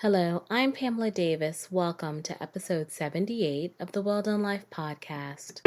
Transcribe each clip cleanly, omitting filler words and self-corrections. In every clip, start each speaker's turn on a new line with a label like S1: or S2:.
S1: Hello, I'm Pamela Davis. Welcome to episode 78 of the Well Done Life podcast.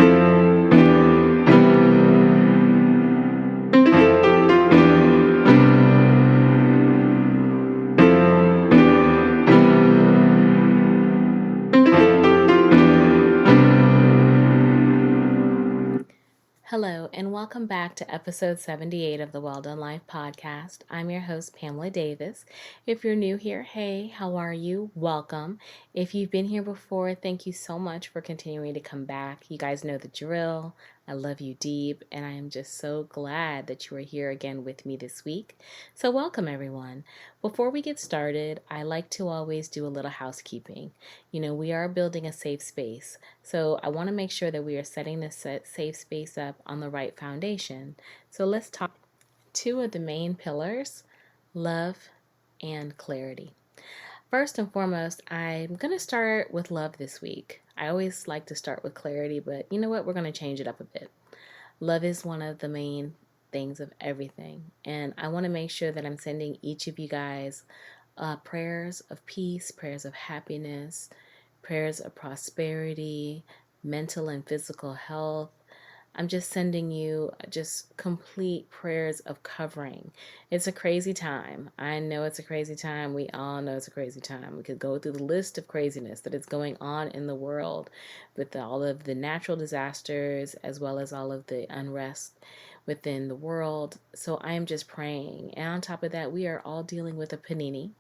S1: Hello, and welcome back to episode 78 of the Well Done Life podcast. I'm your host, Pamela Davis. If you're new here, hey, how are you? Welcome. If you've been here before, thank you so much for continuing to come back. You guys know the drill. I love you deep, and I am just so glad that you are here again with me this week. So welcome, everyone. Before we get started, I like to always do a little housekeeping. We are building a safe space. So I want to make sure that we are setting this safe space up on the right foundation. So let's talk two of the main pillars, love and clarity. First and foremost, I'm going to start with love this week. I always like to start with clarity, but you know what? We're going to change it up a bit. Love is one of the main things of everything. And I want to make sure that I'm sending each of you guys prayers of peace, prayers of happiness, prayers of prosperity, mental and physical health. I'm just sending you just complete prayers of covering. It's a crazy time. I know it's a crazy time. We all know it's a crazy time. We could go through the list of craziness that is going on in the world with all of the natural disasters as well as all of the unrest within the world. So I am just praying. And on top of that, we are all dealing with a panini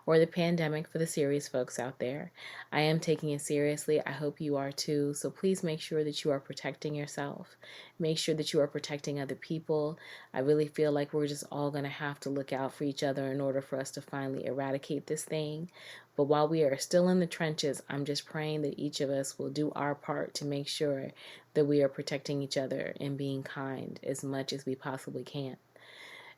S1: or the pandemic for the serious folks out there. I am taking it seriously. I hope you are too. So please make sure that you are protecting yourself. Make sure that you are protecting other people. I really feel like we're just all going to have to look out for each other in order for us to finally eradicate this thing. But while we are still in the trenches, I'm just praying that each of us will do our part to make sure that we are protecting each other and being kind as much as we possibly can.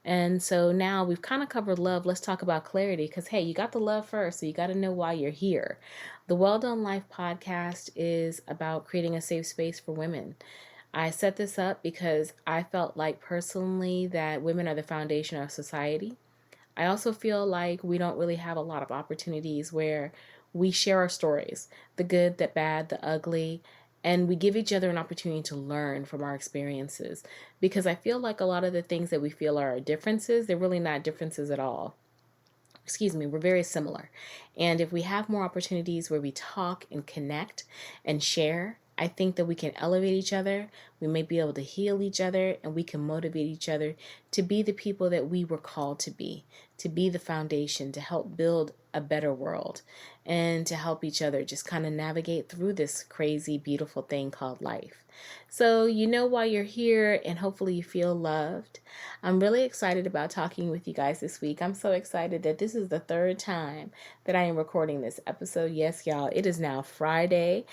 S1: And so now we've kind of covered love. Let's talk about clarity because, hey, you got the love first, so you got to know why you're here. The Well Done Life podcast is about creating a safe space for women. I set this up because I felt like personally that women are the foundation of society. I also feel like we don't really have a lot of opportunities where we share our stories, the good, the bad, the ugly, and we give each other an opportunity to learn from our experiences. Because I feel like a lot of the things that we feel are differences, they're really not differences at all. We're very similar. And if we have more opportunities where we talk and connect and share, I think that we can elevate each other. We may be able to heal each other, and we can motivate each other to be the people that we were called to be the foundation, to help build a better world, and to help each other just kind of navigate through this crazy, beautiful thing called life. So you know why you're here, and hopefully you feel loved. I'm really excited about talking with you guys this week. I'm so excited that this is the third time that I am recording this episode. Yes, y'all, it is now Friday,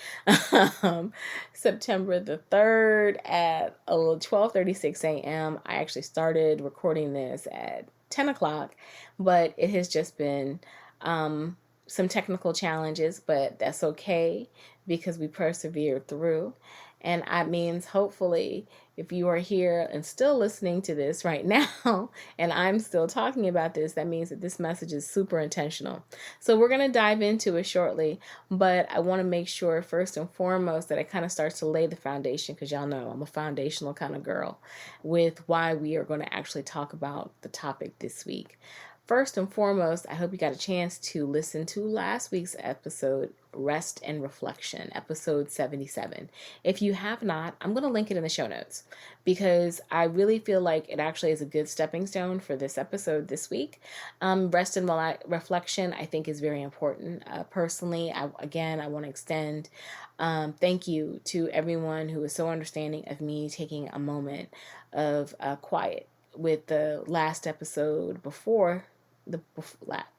S1: September the 3rd at 12:36 a.m. I actually started recording this at 10 o'clock, but it has just been some technical challenges, but that's okay because we persevered through. And that means hopefully if you are here and still listening to this right now, and I'm still talking about this, that means that this message is super intentional. So we're going to dive into it shortly, but I want to make sure first and foremost that I kind of start to lay the foundation, because y'all know I'm a foundational kind of girl, with why we are going to actually talk about the topic this week. First and foremost, I hope you got a chance to listen to last week's episode, Rest and Reflection, episode 77. If you have not, I'm going to link it in the show notes because I really feel like it actually is a good stepping stone for this episode this week. Rest and reflection, I think, is very important. Personally, I want to extend thank you to everyone who is so understanding of me taking a moment of quiet with the last episode before the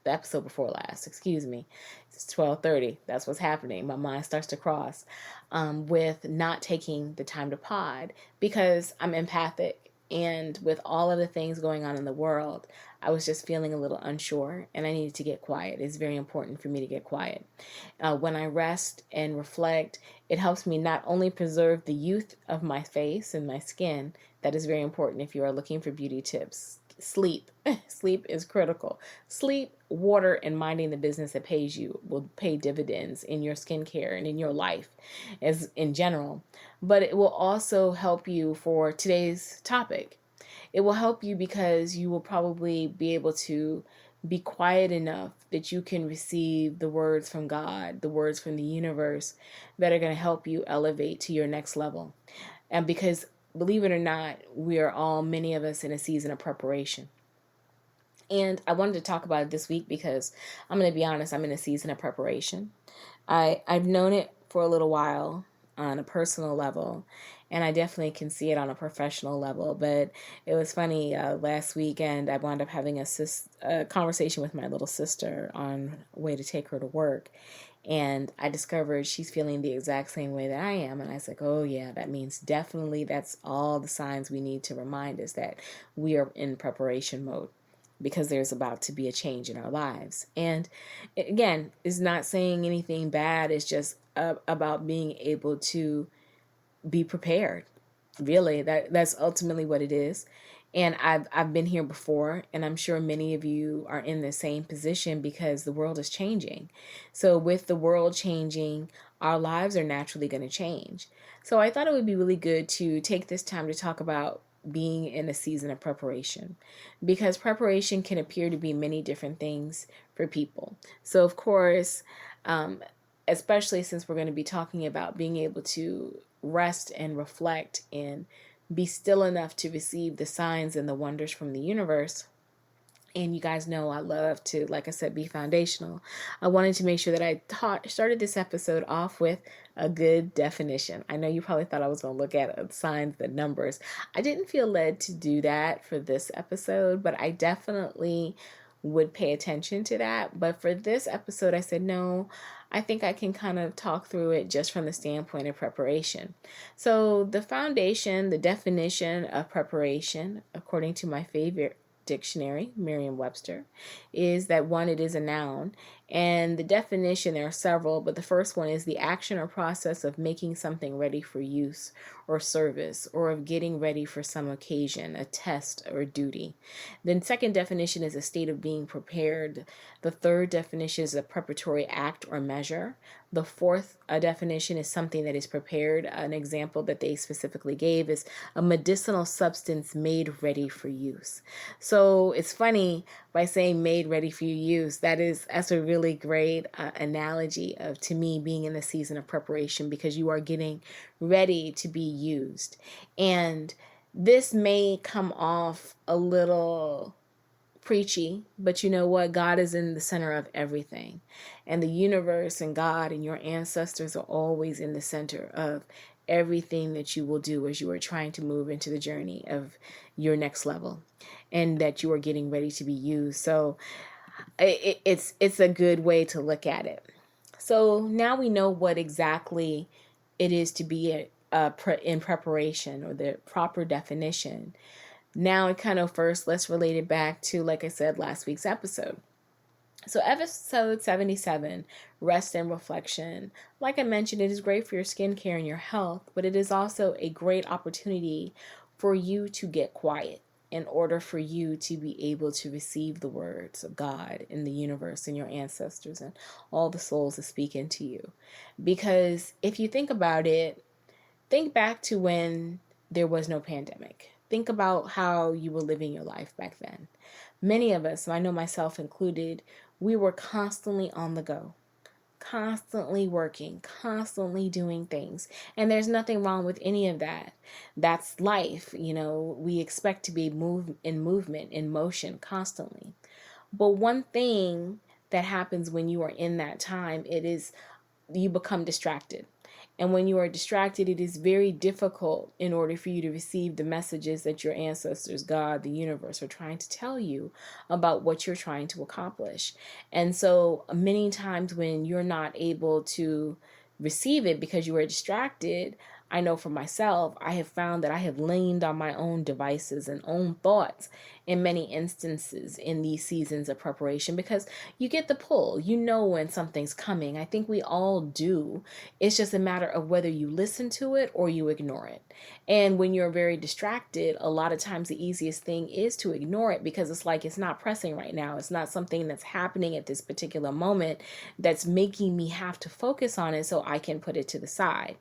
S1: episode before last, it's 12:30. That's what's happening. My mind starts to cross with not taking the time to pod because I'm empathic, and with all of the things going on in the world, I was just feeling a little unsure and I needed to get quiet. It's very important for me to get quiet. When I rest and reflect, it helps me not only preserve the youth of my face and my skin. That is very important if you are looking for beauty tips. Sleep. Sleep is critical. Sleep, water, and minding the business that pays you will pay dividends in your skincare and in your life as in general. But it will also help you for today's topic. It will help you because you will probably be able to be quiet enough that you can receive the words from God, the words from the universe that are going to help you elevate to your next level. And because, believe it or not, we are all, many of us, in a season of preparation. And I wanted to talk about it this week because I'm going to be honest, I'm in a season of preparation. I've known it for a little while on a personal level, and I definitely can see it on a professional level. But it was funny, last weekend I wound up having a conversation with my little sister on way to take her to work. And I discovered she's feeling the exact same way that I am. And I was like, oh, yeah, that means definitely that's all the signs we need to remind us that we are in preparation mode because there's about to be a change in our lives. And again, it's not saying anything bad. It's just about being able to be prepared. Really, that's ultimately what it is. And I've been here before, and I'm sure many of you are in the same position because the world is changing. So with the world changing, our lives are naturally going to change. So I thought it would be really good to take this time to talk about being in a season of preparation, because preparation can appear to be many different things for people. So of course, especially since we're going to be talking about being able to rest and reflect and be still enough to receive the signs and the wonders from the universe. And you guys know I love to, like I said, be foundational. I wanted to make sure that I started this episode off with a good definition. I know you probably thought I was going to look at signs, the numbers. I didn't feel led to do that for this episode, but I definitely would pay attention to that. But for this episode, I said, no, I think I can kind of talk through it just from the standpoint of preparation. So the foundation, the definition of preparation, according to my favorite dictionary, Merriam-Webster, is that one, it is a noun. And the definition, there are several, but the first one is the action or process of making something ready for use or service, or of getting ready for some occasion, a test or duty. The second definition is a state of being prepared. The third definition is a preparatory act or measure. The fourth definition is something that is prepared. An example that they specifically gave is a medicinal substance made ready for use. So it's funny, by saying made ready for use, that's a really great analogy of, to me, being in the season of preparation, because you are getting ready to be used. And this may come off a little preachy, but you know what? God is in the center of everything. And the universe and God and your ancestors are always in the center of everything that you will do as you are trying to move into the journey of your next level, and that you are getting ready to be used. So it's a good way to look at it. So now we know what exactly it is to be in preparation, or the proper definition. Now, it kind of first, let's relate it back to, like I said, last week's episode. So episode 77, rest and reflection. Like I mentioned, it is great for your skincare and your health, but it is also a great opportunity for you to get quiet in order for you to be able to receive the words of God and the universe and your ancestors and all the souls that speak into you. Because if you think about it, think back to when there was no pandemic. Think about how you were living your life back then. Many of us, I know myself included, we were constantly on the go, constantly working, constantly doing things. And there's nothing wrong with any of that. That's life. We expect to be in movement, in motion constantly. But one thing that happens when you are in that time, it is you become distracted. And when you are distracted, it is very difficult in order for you to receive the messages that your ancestors, God, the universe, are trying to tell you about what you're trying to accomplish. And so many times when you're not able to receive it because you are distracted, I know for myself, I have found that I have leaned on my own devices and own thoughts in many instances in these seasons of preparation, because you get the pull. You know when something's coming. I think we all do. It's just a matter of whether you listen to it or you ignore it. And when you're very distracted, a lot of times the easiest thing is to ignore it, because it's like it's not pressing right now. It's not something that's happening at this particular moment that's making me have to focus on it, so I can put it to the side.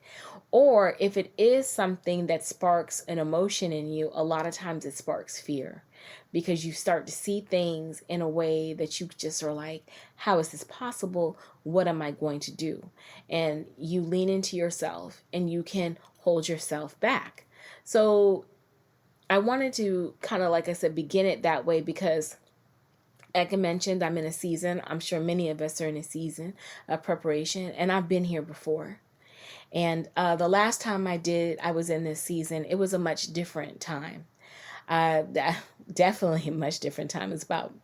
S1: Or if it is something that sparks an emotion in you, a lot of times it sparks fear, because you start to see things in a way that you just are like, how is this possible? What am I going to do? And you lean into yourself and you can hold yourself back. So I wanted to kind of, like I said, begin it that way because, like I mentioned, I'm in a season. I'm sure many of us are in a season of preparation, and I've been here before. And the last time I was in this season, it was a much different time. Definitely a much different time. It's about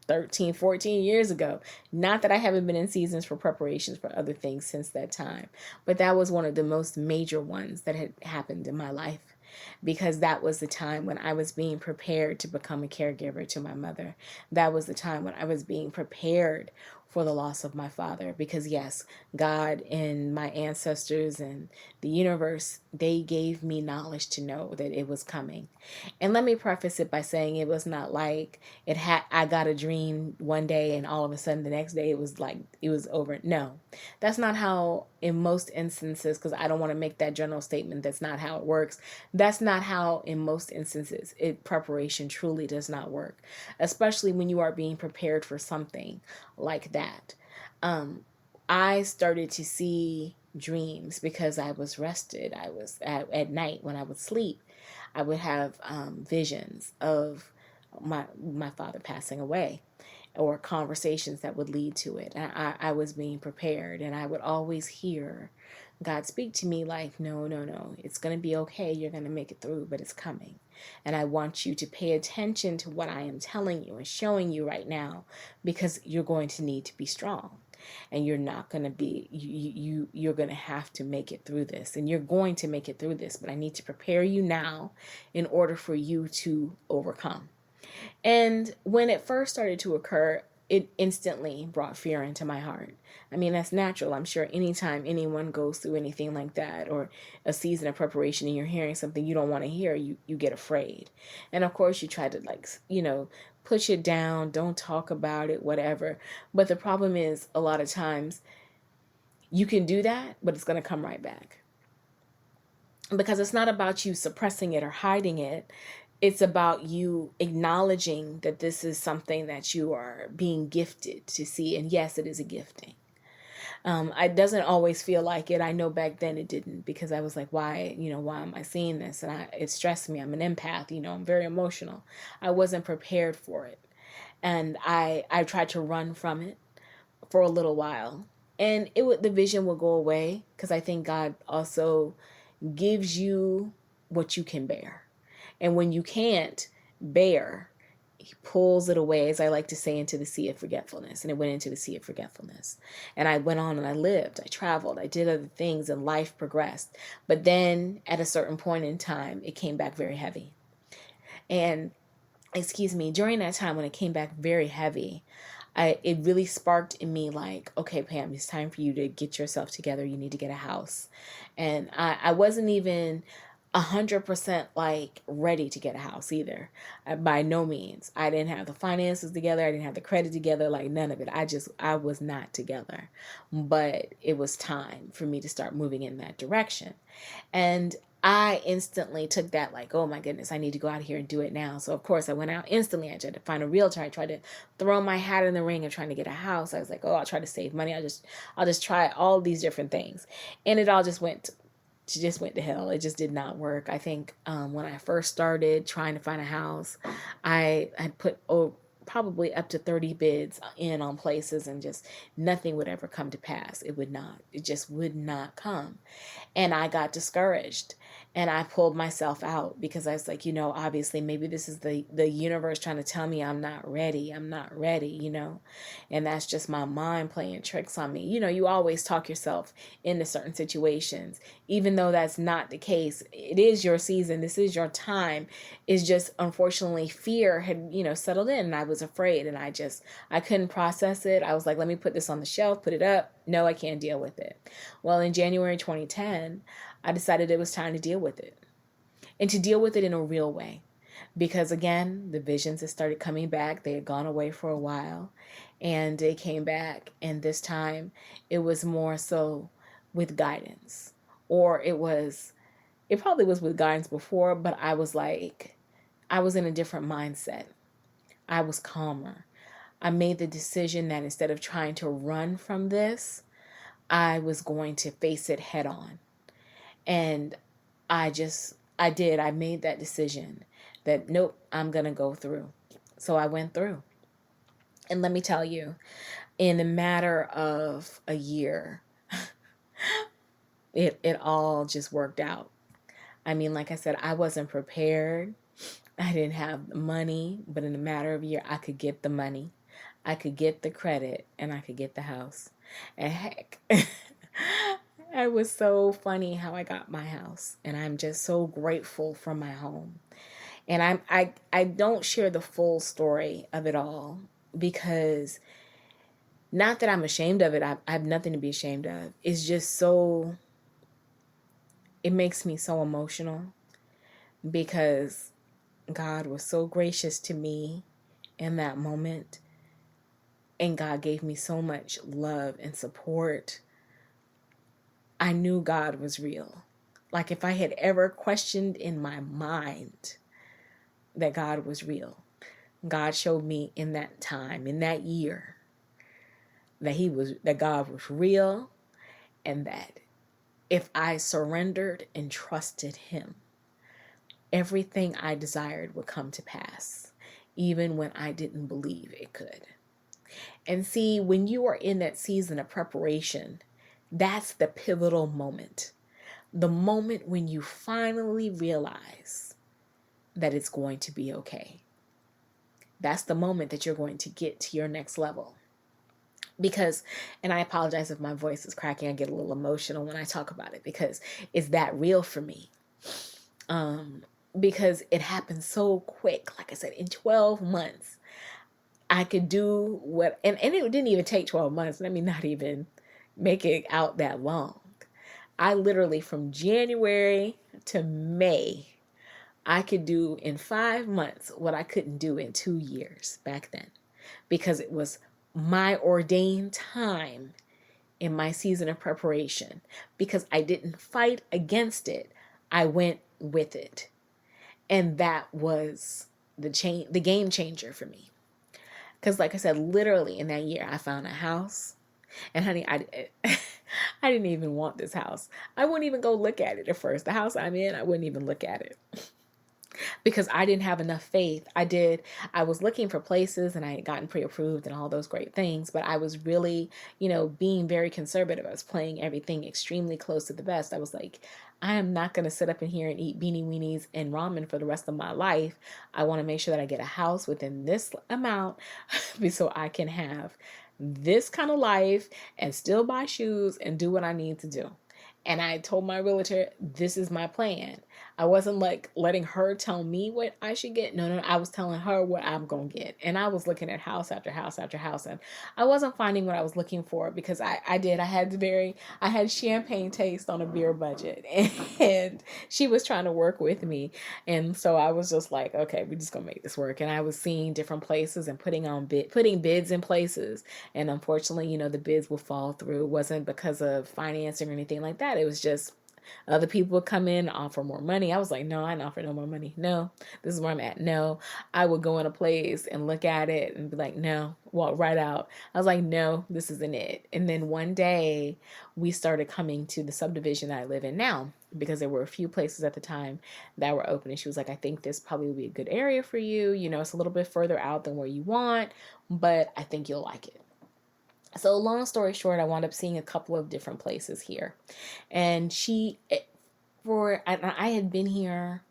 S1: 13, 14 years ago. Not that I haven't been in seasons for preparations for other things since that time, but that was one of the most major ones that had happened in my life, because that was the time when I was being prepared to become a caregiver to my mother. That was the time when I was being prepared for the loss of my father, because yes, God and my ancestors and the universe, they gave me knowledge to know that it was coming. And let me preface it by saying it was not like I got a dream one day and all of a sudden the next day it was like it was over. No. That's not how, in most instances, because I don't want to make that general statement, that's not how it works. That's not how in most instances preparation truly does not work, especially when you are being prepared for something like that. I started to see dreams because I was rested. I was at night when I would sleep, I would have visions of my father passing away, or conversations that would lead to it. And I was being prepared, and I would always hear God speak to me like, no, no, no, it's going to be okay. You're going to make it through, but it's coming. And I want you to pay attention to what I am telling you and showing you right now, because you're going to need to be strong. And you're not going to be, you're going to have to make it through this, and you're going to make it through this, but I need to prepare you now in order for you to overcome. And when it first started to occur, it instantly brought fear into my heart. I mean, that's natural. I'm sure anytime anyone goes through anything like that, or a season of preparation, and you're hearing something you don't want to hear, you get afraid. And of course you try to, like, push it down, don't talk about it, whatever. But the problem is, a lot of times you can do that, but it's going to come right back. Because it's not about you suppressing it or hiding it. It's about you acknowledging that this is something that you are being gifted to see. And yes, it is a gifting. It doesn't always feel like it. I know back then it didn't, because I was like, why am I seeing this? And it stressed me. I'm an empath, I'm very emotional. I wasn't prepared for it. And I tried to run from it for a little while. And the vision will go away, because I think God also gives you what you can bear. And when you can't bear, he pulls it away, as I like to say, into the sea of forgetfulness. And it went into the sea of forgetfulness. And I went on and I lived, I traveled, I did other things, and life progressed. But then at a certain point in time, it came back very heavy. And, during that time when it came back very heavy, it really sparked in me like, okay, Pam, it's time for you to get yourself together. You need to get a house. And I wasn't even 100% like ready to get a house either. By no means. I didn't have the finances together. I didn't have the credit together, like none of it. I was not together. But it was time for me to start moving in that direction. And I instantly took that like, oh my goodness, I need to go out here and do it now. So of course I went out instantly. I tried to find a realtor. I tried to throw my hat in the ring of trying to get a house. I was like, oh, I'll try to save money. I'll just try all these different things. And it all just went to hell. It just did not work. I think when I first started trying to find a house, I had put probably up to 30 bids in on places, and just nothing would ever come to pass. It would not. It just would not come. And I got discouraged, and I pulled myself out because I was like, obviously maybe this is the universe trying to tell me I'm not ready. I'm not ready, and that's just my mind playing tricks on me. You always talk yourself into certain situations, even though that's not the case. It is your season. This is your time. It's just, unfortunately, fear had, settled in, and I was afraid, and I couldn't process it. I was like, let me put this on the shelf, put it up. No, I can't deal with it. Well, in January 2010, I decided it was time to deal with it, and to deal with it in a real way. Because again, the visions had started coming back. They had gone away for a while, and they came back. And this time it was more so with guidance, or it probably was with guidance before, but I was in a different mindset. I was calmer. I made the decision that instead of trying to run from this, I was going to face it head on. And I made that decision that, nope, I'm going to go through. So I went through. And let me tell you, in a matter of a year, it all just worked out. I mean, like I said, I wasn't prepared. I didn't have the money, but in a matter of a year, I could get the money. I could get the credit, and I could get the house. And heck, it was so funny how I got my house, and I'm just so grateful for my home. And I don't share the full story of it all, because not that I'm ashamed of it. I have nothing to be ashamed of. It's just it makes me so emotional, because God was so gracious to me in that moment. And God gave me so much love and support. I knew God was real. Like, if I had ever questioned in my mind that God was real, God showed me in that time, in that year, that God was real, and that if I surrendered and trusted Him, everything I desired would come to pass, even when I didn't believe it could. And see, when you are in that season of preparation, that's the pivotal moment. The moment when you finally realize that it's going to be okay. That's the moment that you're going to get to your next level. Because, and I apologize if my voice is cracking, I get a little emotional when I talk about it, because it's that real for me. Because it happened so quick. Like I said, in 12 months, I could do what, and it didn't even take 12 months. Let me not even make it out that long. I literally, from January to May, I could do in 5 months what I couldn't do in 2 years back then, because it was my ordained time in my season of preparation. Because I didn't fight against it, I went with it. And that was the game changer for me. Because like I said, literally in that year, I found a house. And honey, I didn't even want this house. I wouldn't even go look at it at first. The house I'm in, I wouldn't even look at it. Because I didn't have enough faith. I was looking for places, and I had gotten pre-approved and all those great things, but I was really, being very conservative. I was playing everything extremely close to the vest. I was like, I am not going to sit up in here and eat beanie weenies and ramen for the rest of my life. I want to make sure that I get a house within this amount so I can have this kind of life and still buy shoes and do what I need to do. And I told my realtor, this is my plan. I wasn't like letting her tell me what I should get. No, I was telling her what I'm going to get. And I was looking at house after house after house. And I wasn't finding what I was looking for, because I had champagne taste on a beer budget. And she was trying to work with me. And so I was just like, okay, we're just going to make this work. And I was seeing different places and putting bids in places. And unfortunately, the bids will fall through. It wasn't because of financing or anything like that. It was just Other people would come in, offer more money. I was like, no, I didn't offer no more money. No, this is where I'm at. No, I would go in a place and look at it and be like, no, walk right out. I was like, no, this isn't it. And then one day we started coming to the subdivision I live in now, because there were a few places at the time that were open. And she was like, I think this probably would be a good area for you. You know, it's a little bit further out than where you want, but I think you'll like it. So long story short, I wound up seeing a couple of different places here. And I had been here,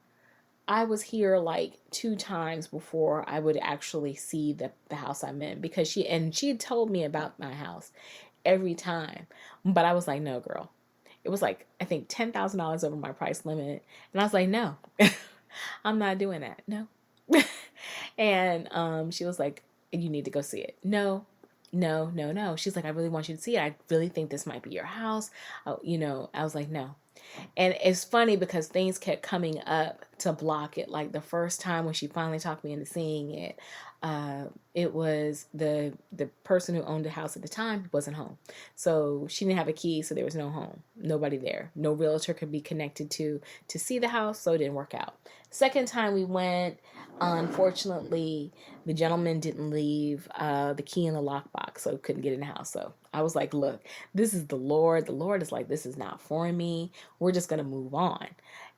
S1: I was here like 2 times before I would actually see the house I'm in, because she had told me about my house every time. But I was like, no, girl. It was like, I think $10,000 over my price limit. And I was like, no, I'm not doing that. No. And she was like, you need to go see it. No. She's like, I really want you to see it. I really think this might be your house. I was like, no. And it's funny because things kept coming up to block it. Like the first time when she finally talked me into seeing it, it was the person who owned the house at the time wasn't home. So she didn't have a key, so there was no home. Nobody there. No realtor could be connected to see the house, so it didn't work out. Second time we went, unfortunately, the gentleman didn't leave the key in the lockbox, so couldn't get in the house. So I was like, look, this is the Lord. The Lord is like, this is not for me. We're just going to move on.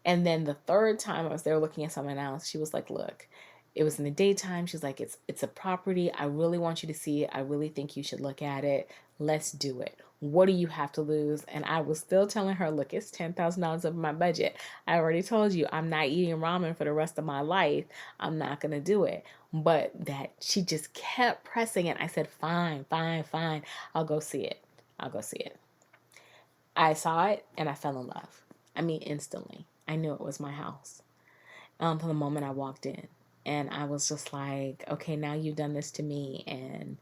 S1: And then the third time I was there looking at someone else, she was like, look, it was in the daytime. She's like, it's a property. I really want you to see it. I really think you should look at it. Let's do it. What do you have to lose? And I was still telling her, look, it's $10,000 over my budget. I already told you I'm not eating ramen for the rest of my life. I'm not going to do it. But that she just kept pressing it. I said, fine. I'll go see it. I saw it and I fell in love. I mean, instantly. I knew it was my house from the moment I walked in. And I was just like, okay, now you've done this to me, and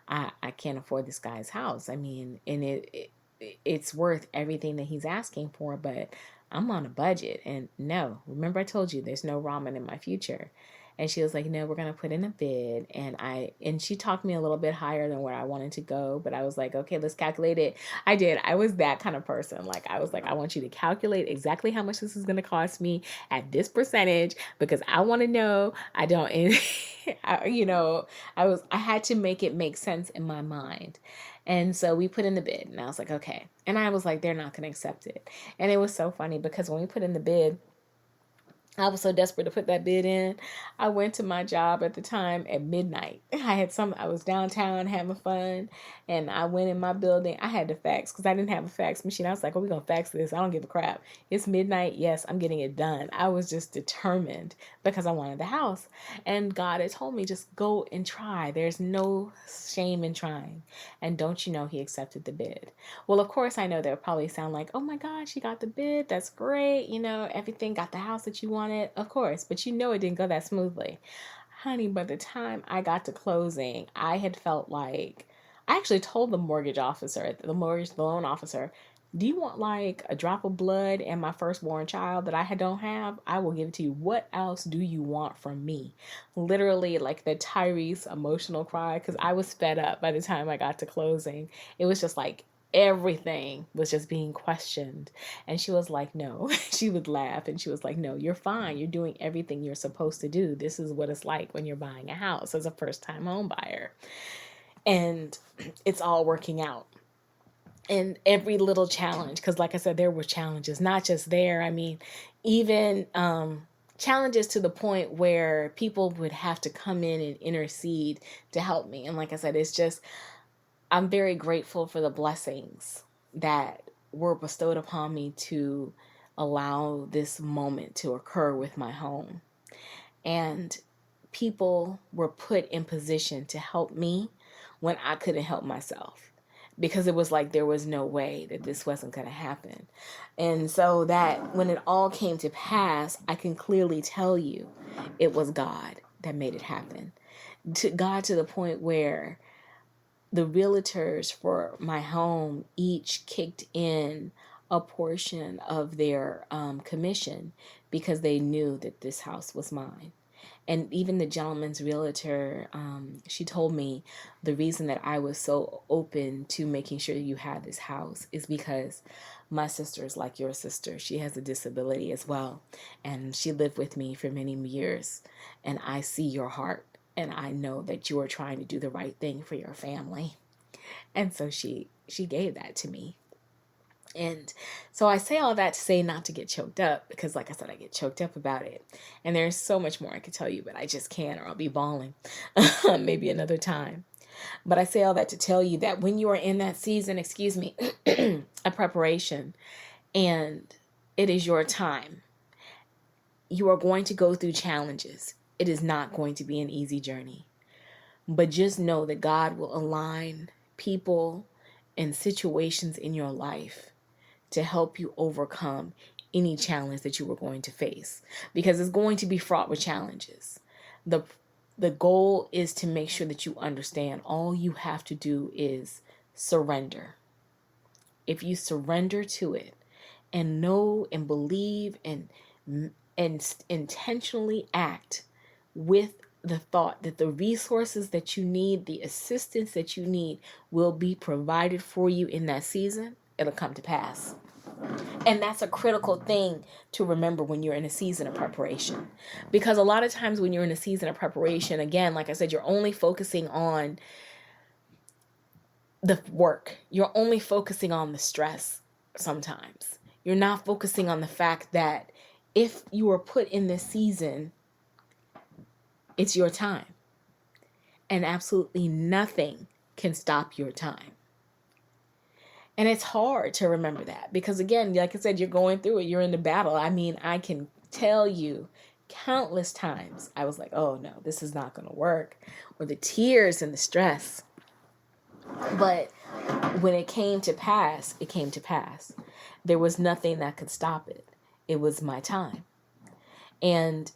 S1: I can't afford this guy's house. I mean, and it's worth everything that he's asking for, but I'm on a budget. And no, remember I told you there's no ramen in my future. And she was like, no, we're going to put in a bid. And she talked me a little bit higher than where I wanted to go. But I was like, okay, let's calculate it. I did. I was that kind of person. Like, I was like, I want you to calculate exactly how much this is going to cost me at this percentage, because I want to know. I don't, and I had to make it make sense in my mind. And so we put in the bid, and I was like, okay. And I was like, they're not going to accept it. And it was so funny because when we put in the bid, I was so desperate to put that bid in. I went to my job at the time at midnight. I was downtown having fun, and I went in my building. I had to fax because I didn't have a fax machine. I was like, oh, we're going to fax this. I don't give a crap. It's midnight. Yes, I'm getting it done. I was just determined because I wanted the house. And God had told me, just go and try. There's no shame in trying. And don't you know, he accepted the bid. Well, of course, I know that would probably sound like, oh my God, she got the bid. That's great. Everything, got the house that you wanted. Of course, but it didn't go that smoothly. Honey, by the time I got to closing, I had felt like, I actually told the mortgage officer, the loan officer, do you want like a drop of blood and my firstborn child that I don't have? I will give it to you. What else do you want from me? Literally like the Tyrese emotional cry, because I was fed up by the time I got to closing. It was just like everything was just being questioned. And she was like, no. She would laugh and she was like, no, you're fine. You're doing everything you're supposed to do. This is what it's like when you're buying a house as a first-time home buyer. And it's all working out. And every little challenge, because like I said, there were challenges, not just there. I mean, even challenges to the point where people would have to come in and intercede to help me. And like I said, I'm very grateful for the blessings that were bestowed upon me to allow this moment to occur with my home. And people were put in position to help me when I couldn't help myself, because it was like there was no way that this wasn't going to happen. And so that when it all came to pass, I can clearly tell you it was God that made it happen. To God, to the point where the realtors for my home each kicked in a portion of their commission, because they knew that this house was mine. And even the gentleman's realtor, she told me the reason that I was so open to making sure you had this house is because my sister is like your sister. She has a disability as well. And she lived with me for many years. And I see your heart. And I know that you are trying to do the right thing for your family. And so she gave that to me. And so I say all that to say not to get choked up, because like I said, I get choked up about it. And there's so much more I could tell you, but I just can't, or I'll be bawling maybe another time. But I say all that to tell you that when you are in that season, a preparation, and it is your time, you are going to go through challenges. It is not going to be an easy journey. But just know that God will align people and situations in your life to help you overcome any challenge that you were going to face, because it's going to be fraught with challenges. The goal is to make sure that you understand all you have to do is surrender. If you surrender to it and know and believe and intentionally act with the thought that the resources that you need, the assistance that you need, will be provided for you in that season, it'll come to pass. And that's a critical thing to remember when you're in a season of preparation. Because a lot of times when you're in a season of preparation, again, like I said, you're only focusing on the work. You're only focusing on the stress sometimes. You're not focusing on the fact that if you are put in this season, it's your time. And absolutely nothing can stop your time. And it's hard to remember that because, again, like I said, you're going through it. You're in the battle. I mean, I can tell you countless times I was like, oh, no, this is not going to work. Or the tears and the stress. But when it came to pass, it came to pass. There was nothing that could stop it. It was my time. And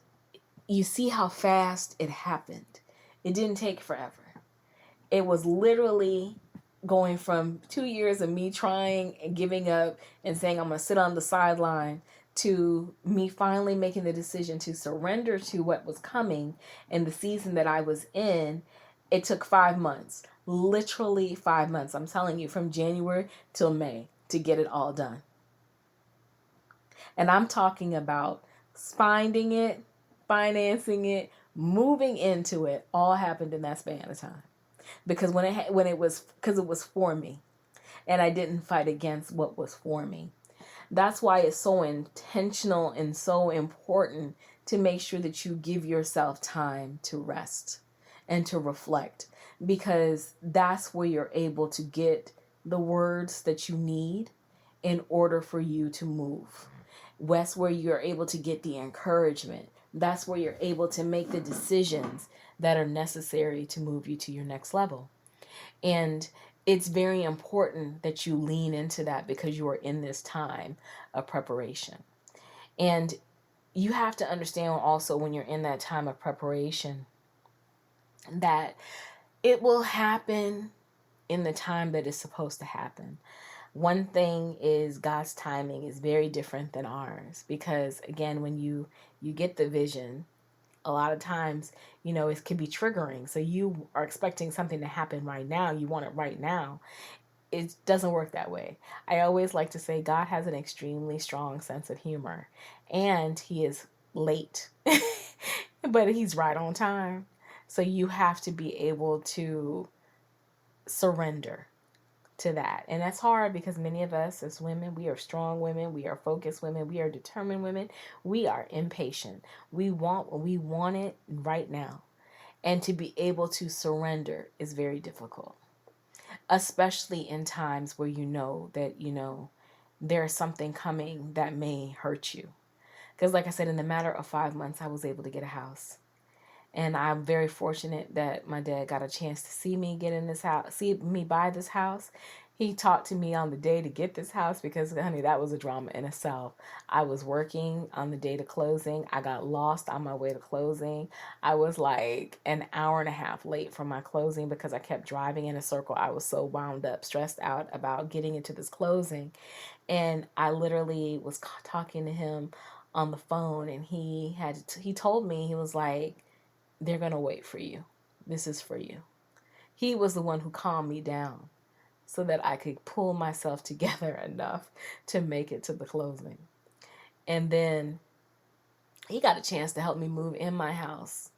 S1: you see how fast it happened. It didn't take forever. It was literally going from 2 years of me trying and giving up and saying I'm going to sit on the sideline to me finally making the decision to surrender to what was coming and the season that I was in. It took 5 months, literally 5 months. I'm telling you, from January till May to get it all done. And I'm talking about finding it, financing it, moving into it, all happened in that span of time. Because it was for me, and I didn't fight against what was for me. That's why it's so intentional and so important to make sure that you give yourself time to rest and to reflect, because that's where you're able to get the words that you need in order for you to move. That's where you're able to get the encouragement. That's where you're able to make the decisions that are necessary to move you to your next level. And it's very important that you lean into that because you are in this time of preparation. And you have to understand also when you're in that time of preparation that it will happen in the time that it's supposed to happen. One thing is God's timing is very different than ours, because again, when you get the vision, a lot of times, it can be triggering. So you are expecting something to happen right now. You want it right now. It doesn't work that way. I always like to say God has an extremely strong sense of humor, and he is late, but he's right on time. So you have to be able to surrender to that. And that's hard because many of us as women, we are strong women, we are focused women, we are determined women, we are impatient. We want it right now. And to be able to surrender is very difficult, especially in times where that there's something coming that may hurt you. Because like I said, in the matter of 5 months, I was able to get a house. And I'm very fortunate that my dad got a chance to see me buy this house. He talked to me on the day to get this house because, honey, that was a drama in itself. I was working on the day to closing. I got lost on my way to closing. I was like an hour and a half late for my closing because I kept driving in a circle. I was so wound up, stressed out about getting into this closing. And I literally was talking to him on the phone, and he told me, he was like, they're going to wait for you. This is for you. He was the one who calmed me down so that I could pull myself together enough to make it to the closing. And then he got a chance to help me move in my house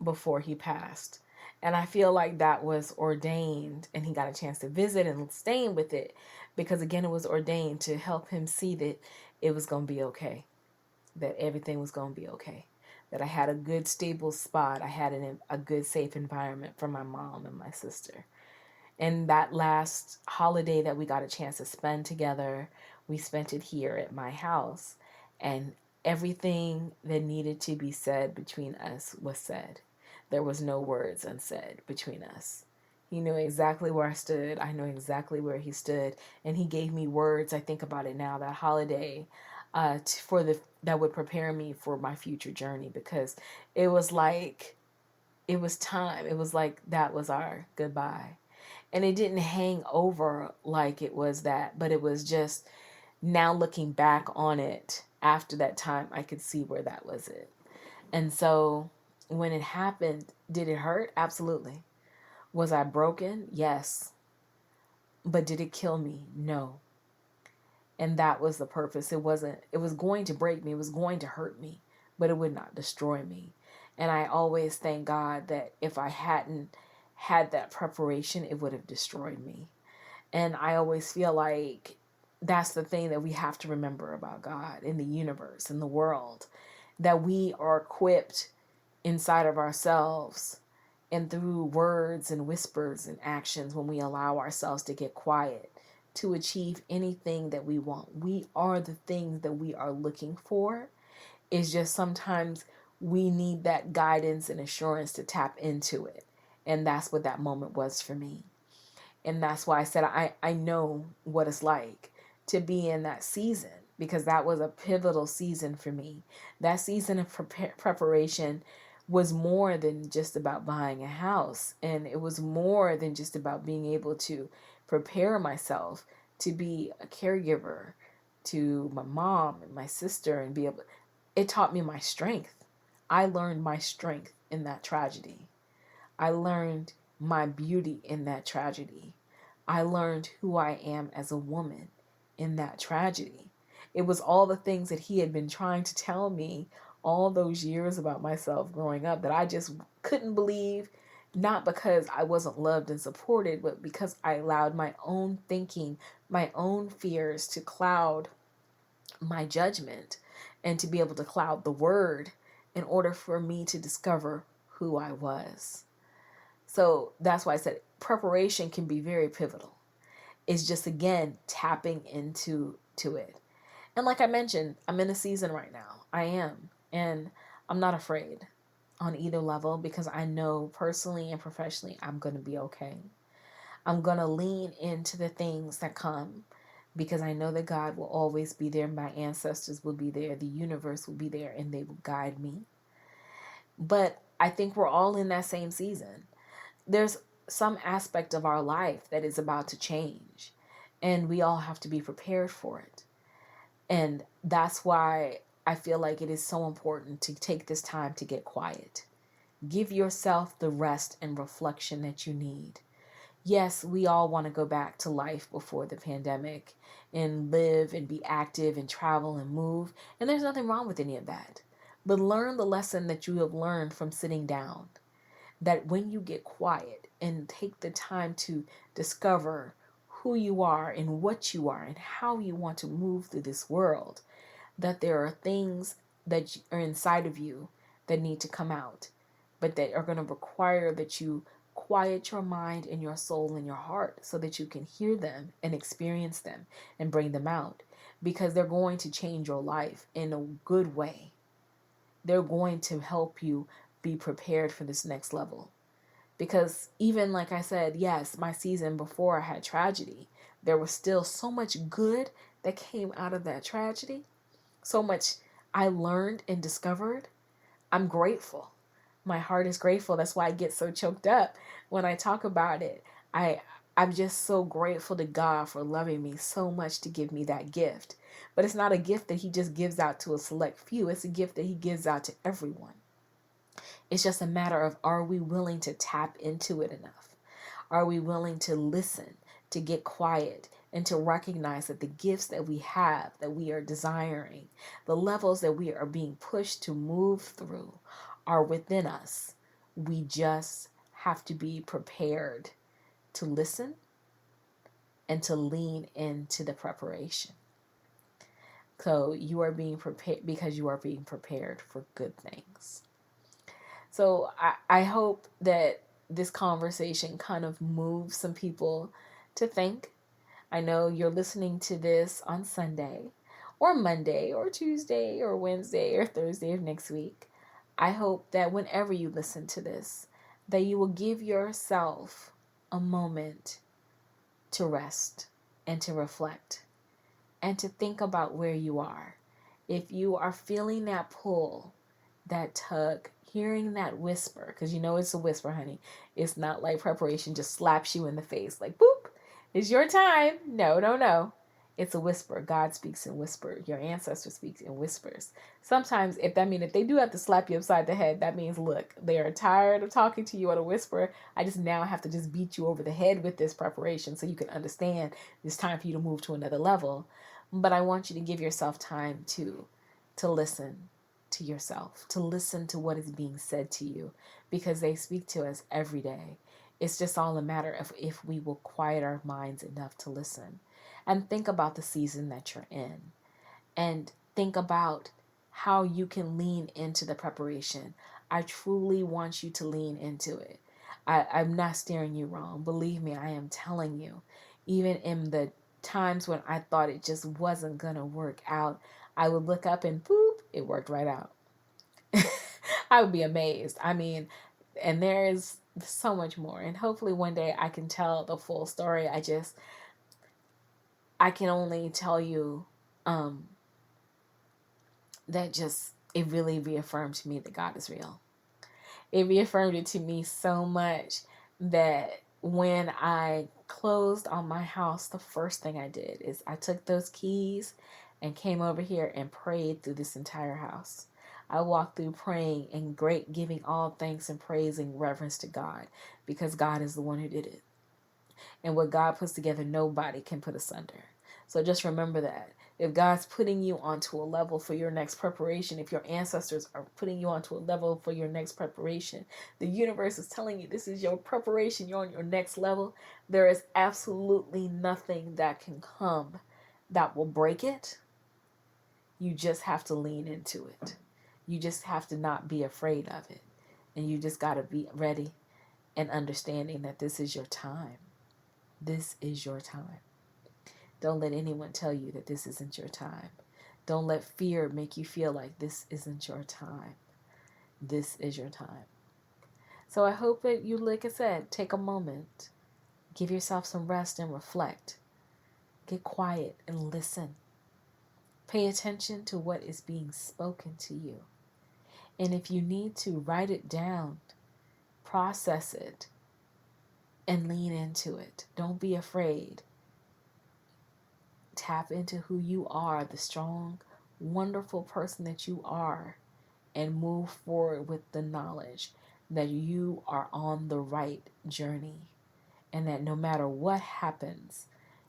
S1: before he passed. And I feel like that was ordained, and he got a chance to visit and staying with it because, again, it was ordained to help him see that it was going to be okay, that everything was going to be okay, that I had a good, stable spot. I had a good, safe environment for my mom and my sister. And that last holiday that we got a chance to spend together, we spent it here at my house. And everything that needed to be said between us was said. There was no words unsaid between us. He knew exactly where I stood. I knew exactly where he stood. And he gave me words, I think about it now, that holiday, that would prepare me for my future journey, because it was like, it was time. It was like that was our goodbye. And it didn't hang over like it was that, but it was just, now looking back on it after that time, I could see where that was it. And so when it happened, did it hurt? Absolutely. Was I broken? Yes. But did it kill me? No. And that was the purpose. It was going to break me. It was going to hurt me, but it would not destroy me. And I always thank God that if I hadn't had that preparation, it would have destroyed me. And I always feel like that's the thing that we have to remember about God in the universe, in the world, that we are equipped inside of ourselves and through words and whispers and actions, when we allow ourselves to get quiet, to achieve anything that we want. We are the things that we are looking for. It's just sometimes we need that guidance and assurance to tap into it. And that's what that moment was for me. And that's why I said I know what it's like to be in that season, because that was a pivotal season for me. That season of preparation was more than just about buying a house. And it was more than just about being able to prepare myself to be a caregiver to my mom and my sister, and be able, it taught me my strength. I learned my strength in that tragedy. I learned my beauty in that tragedy. I learned who I am as a woman in that tragedy. It was all the things that he had been trying to tell me all those years about myself growing up that I just couldn't believe, not because I wasn't loved and supported, but because I allowed my own thinking, my own fears to cloud my judgment, and to be able to cloud the word in order for me to discover who I was. So that's why I said preparation can be very pivotal. It's just, again, tapping into it. And like I mentioned, I'm in a season right now. I am. And I'm not afraid on either level, because I know personally and professionally I'm going to be okay. I'm going to lean into the things that come, because I know that God will always be there. My ancestors will be there. The universe will be there, and they will guide me. But I think we're all in that same season. There's some aspect of our life that is about to change, and we all have to be prepared for it. And that's why I feel like it is so important to take this time to get quiet. Give yourself the rest and reflection that you need. Yes, we all want to go back to life before the pandemic and live and be active and travel and move. And there's nothing wrong with any of that. But learn the lesson that you have learned from sitting down. That when you get quiet and take the time to discover who you are and what you are and how you want to move through this world, that there are things that are inside of you that need to come out, but that are going to require that you quiet your mind and your soul and your heart so that you can hear them and experience them and bring them out, because they're going to change your life in a good way. They're going to help you be prepared for this next level. Because even like I said, yes, my season before I had tragedy, there was still so much good that came out of that tragedy. So much I learned and discovered. I'm grateful. My heart is grateful. That's why I get so choked up when I talk about it. I'm just so grateful to God for loving me so much to give me that gift. But it's not a gift that he just gives out to a select few. It's a gift that he gives out to everyone. It's just a matter of, are we willing to tap into it enough? Are we willing to listen, to get quiet, and to recognize that the gifts that we have, that we are desiring, the levels that we are being pushed to move through are within us. We just have to be prepared to listen and to lean into the preparation. So you are being prepared because you are being prepared for good things. So I hope that this conversation kind of moves some people to think. I know you're listening to this on Sunday or Monday or Tuesday or Wednesday or Thursday of next week. I hope that whenever you listen to this, that you will give yourself a moment to rest and to reflect and to think about where you are. If you are feeling that pull, that tug, hearing that whisper, because you know it's a whisper, honey. It's not like preparation just slaps you in the face like, boop, it's your time. No, no, no. It's a whisper. God speaks in whisper. Your ancestor speaks in whispers. Sometimes if they do have to slap you upside the head, that means, look, they are tired of talking to you on a whisper. I just now have to just beat you over the head with this preparation so you can understand it's time for you to move to another level. But I want you to give yourself time to listen to yourself, to listen to what is being said to you, because they speak to us every day. It's just all a matter of if we will quiet our minds enough to listen and think about the season that you're in and think about how you can lean into the preparation. I truly want you to lean into it. I'm not steering you wrong. Believe me, I am telling you, even in the times when I thought it just wasn't going to work out, I would look up and boop, it worked right out. I would be amazed. And there is so much more. And hopefully one day I can tell the full story. I can only tell you that just, it really reaffirmed to me that God is real. It reaffirmed it to me so much that when I closed on my house, the first thing I did is I took those keys and came over here and prayed through this entire house. I walked through praying and giving all thanks and praise and reverence to God, because God is the one who did it. And what God puts together, nobody can put asunder. So just remember that. If God's putting you onto a level for your next preparation, if your ancestors are putting you onto a level for your next preparation, the universe is telling you this is your preparation, you're on your next level, there is absolutely nothing that can come that will break it. You just have to lean into it. You just have to not be afraid of it. And you just got to be ready and understanding that this is your time. This is your time. Don't let anyone tell you that this isn't your time. Don't let fear make you feel like this isn't your time. This is your time. So I hope that you, like I said, take a moment. Give yourself some rest and reflect. Get quiet and listen. Pay attention to what is being spoken to you. And if you need to, write it down. Process it. And lean into it. Don't be afraid. Tap into who you are, the strong, wonderful person that you are, and move forward with the knowledge that you are on the right journey and that no matter what happens,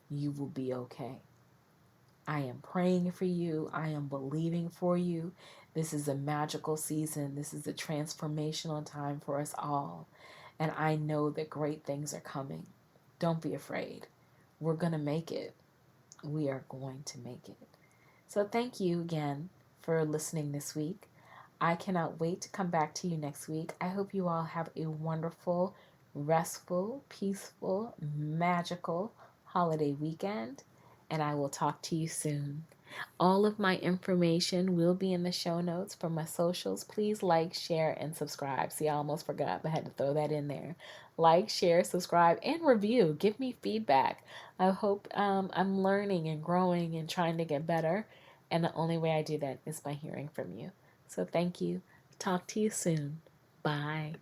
S1: you will be okay. I am praying for you. I am believing for you. This is a magical season. This is a transformational time for us all. And I know that great things are coming. Don't be afraid. We're going to make it. We are going to make it. So thank you again for listening this week. I cannot wait to come back to you next week. I hope you all have a wonderful, restful, peaceful, magical holiday weekend, and I will talk to you soon. All of my information will be in the show notes for my socials. Please like, share, and subscribe. See, I almost forgot, but I had to throw that in there. Like, share, subscribe, and review. Give me feedback. I hope I'm learning and growing and trying to get better. And the only way I do that is by hearing from you. So thank you. Talk to you soon. Bye.